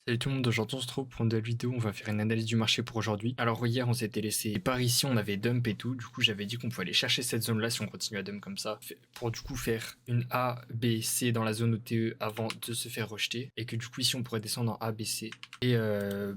Salut tout le monde, aujourd'hui on se retrouve pour une nouvelle vidéo, on va faire une analyse du marché pour aujourd'hui. Alors hier on s'était laissé par ici, on avait dump et tout, du coup j'avais dit qu'on pouvait aller chercher cette zone là si on continue à dump comme ça, pour du coup faire une A, B, C dans la zone OTE avant de se faire rejeter, et que du coup ici on pourrait descendre en A, B, C. Et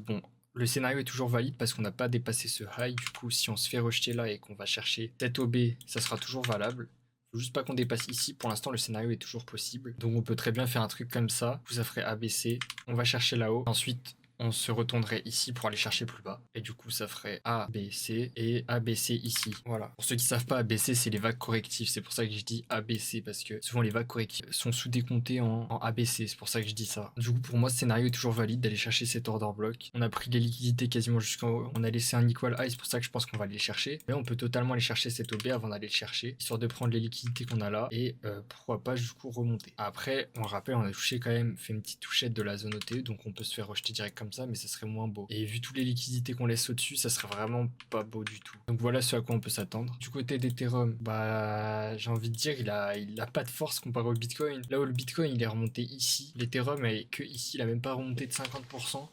bon, le scénario est toujours valide parce qu'on n'a pas dépassé ce high, du coup si on se fait rejeter là et qu'on va chercher cette OB, ça sera toujours valable. Faut juste pas qu'on dépasse ici, pour l'instant le scénario est toujours possible. Donc on peut très bien faire un truc comme ça, ça ferait ABC, on va chercher là-haut, ensuite on se retournerait ici pour aller chercher plus bas. Et du coup, ça ferait ABC et ABC ici. Voilà. Pour ceux qui savent pas, ABC, c'est les vagues correctives. C'est pour ça que je dis ABC, parce que souvent les vagues correctives sont sous-décomptées en ABC. C'est pour ça que je dis ça. Du coup, pour moi, ce scénario est toujours valide d'aller chercher cet order block. On a pris les liquidités quasiment jusqu'en haut. On a laissé un equal high, c'est pour ça que je pense qu'on va aller le chercher. Mais on peut totalement aller chercher cet OB avant d'aller le chercher, histoire de prendre les liquidités qu'on a là et pourquoi pas du coup remonter. Après, on rappelle, on a touché quand même, fait une petite touchette de la zone OTE, donc on peut se faire rejeter direct comme ça, mais ça serait moins beau. Et vu toutes les liquidités qu'on laisse au-dessus, ça serait vraiment pas beau du tout. Donc voilà ce à quoi on peut s'attendre. Du côté d'Ethereum, bah j'ai envie de dire, il a pas de force comparé au Bitcoin. Là où le Bitcoin il est remonté ici, l'Ethereum est que ici, il a même pas remonté de 50%.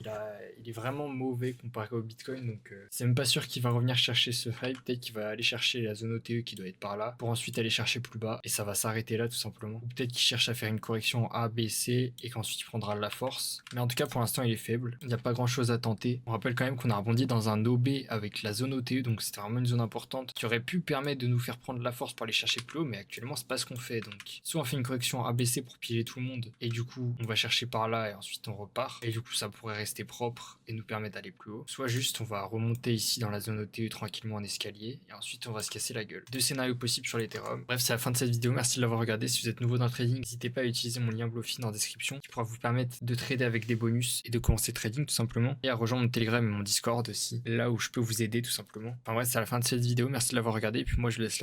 Il est vraiment mauvais comparé au Bitcoin, donc c'est même pas sûr qu'il va revenir chercher ce high. Peut-être qu'il va aller chercher la zone OTE qui doit être par là, pour ensuite aller chercher plus bas, et ça va s'arrêter là tout simplement. Ou peut-être qu'il cherche à faire une correction en A, B, C, et qu'ensuite il prendra la force. Mais en tout cas pour l'instant il est faible. Il n'y a pas grand chose à tenter. On rappelle quand même qu'on a rebondi dans un OB avec la zone OTE, donc c'était vraiment une zone importante qui aurait pu permettre de nous faire prendre la force pour aller chercher plus haut, mais actuellement c'est pas ce qu'on fait. Donc soit on fait une correction ABC pour piéger tout le monde, et du coup on va chercher par là et ensuite on repart, et du coup ça pourrait rester propre et nous permettre d'aller plus haut. Soit juste on va remonter ici dans la zone OTE tranquillement en escalier, et ensuite on va se casser la gueule. Deux scénarios possibles sur l'Ethereum. Bref, c'est la fin de cette vidéo, merci de l'avoir regardé. Si vous êtes nouveau dans le trading, n'hésitez pas à utiliser mon lien Bluefin en description qui pourra vous permettre de trader avec des bonus et de commencer le trading tout simplement, et à rejoindre mon Telegram et mon Discord aussi, là où je peux vous aider tout simplement. Enfin bref, c'est la fin de cette vidéo, merci de l'avoir regardé, et puis moi je vous laisse là.